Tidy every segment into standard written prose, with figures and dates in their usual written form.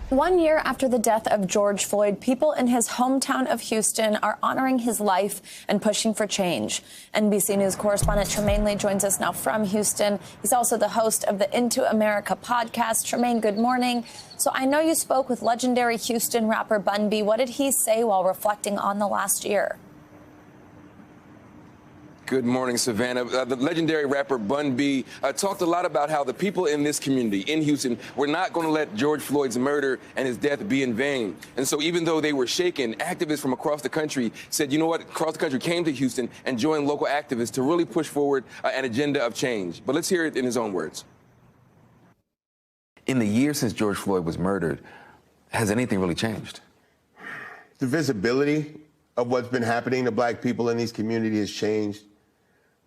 1 year after the death of George Floyd, people in his hometown of Houston are honoring his life and pushing for change. NBC News correspondent Trymaine Lee joins us now from Houston. He's also the host of the Into America podcast. Trymaine, good morning. So I know you spoke with legendary Houston rapper Bun B. What did he say while reflecting on the last year? Good morning, Savannah. The legendary rapper Bun B talked a lot about how the people in this community in Houston were not going to let George Floyd's murder and his death be in vain. And so even though they were shaken, activists from across the country said, you know what, across the country came to Houston and joined local activists to really push forward an agenda of change. But let's hear it in his own words. In the year since George Floyd was murdered, has anything really changed? The visibility of what's been happening to black people in these communities has changed.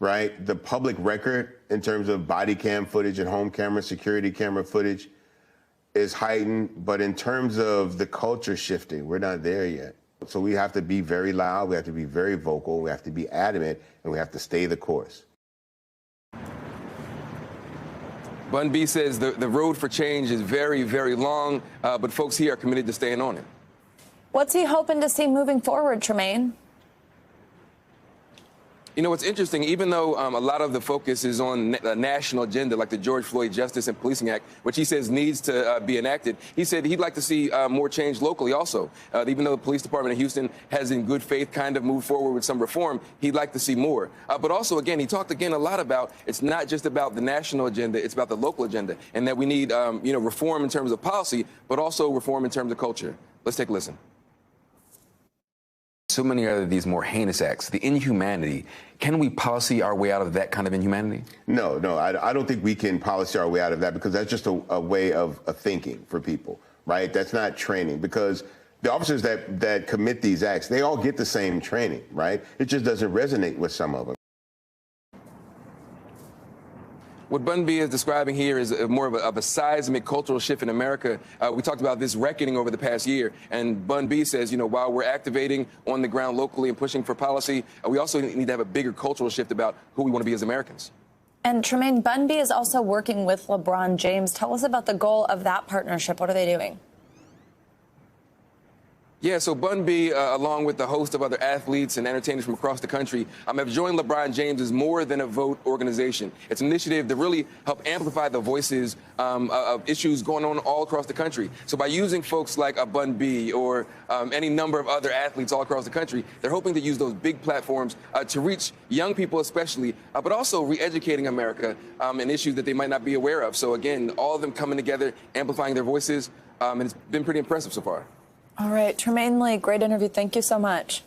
Right? The public record in terms of body cam footage and home camera, security camera footage is heightened. But in terms of the culture shifting, we're not there yet. So we have to be very loud. We have to be very vocal. We have to be adamant, and we have to stay the course. Bun B says the road for change is very, very long, but folks here are committed to staying on it. What's he hoping to see moving forward, Trymaine? You know, it's interesting, even though a lot of the focus is on a national agenda like the George Floyd Justice and Policing Act, which he says needs to be enacted, he said he'd like to see more change locally also. Even though the police department in Houston has in good faith kind of moved forward with some reform, he'd like to see more. But also, again, he talked again a lot about it's not just about the national agenda, it's about the local agenda, and that we need, reform in terms of policy, but also reform in terms of culture. Let's take a listen. So many of these more heinous acts, the inhumanity. Can we policy our way out of that kind of inhumanity? No, I don't think we can policy our way out of that, because that's just a way of thinking for people, right? That's not training, because the officers that commit these acts, they all get the same training, right? It just doesn't resonate with some of them. What Bun B is describing here is more of a seismic cultural shift in America. We talked about this reckoning over the past year, and Bun B says, while we're activating on the ground locally and pushing for policy, we also need to have a bigger cultural shift about who we want to be as Americans. And Trymaine, Bun B is also working with LeBron James. Tell us about the goal of that partnership. What are they doing? Yeah, so Bun B, along with a host of other athletes and entertainers from across the country, have joined LeBron James' More Than a Vote organization. It's an initiative to really help amplify the voices of issues going on all across the country. So by using folks like a Bun B or any number of other athletes all across the country, they're hoping to use those big platforms to reach young people especially, but also re-educating America in issues that they might not be aware of. So again, all of them coming together, amplifying their voices, and it's been pretty impressive so far. All right, Trymaine Lee, great interview. Thank you so much.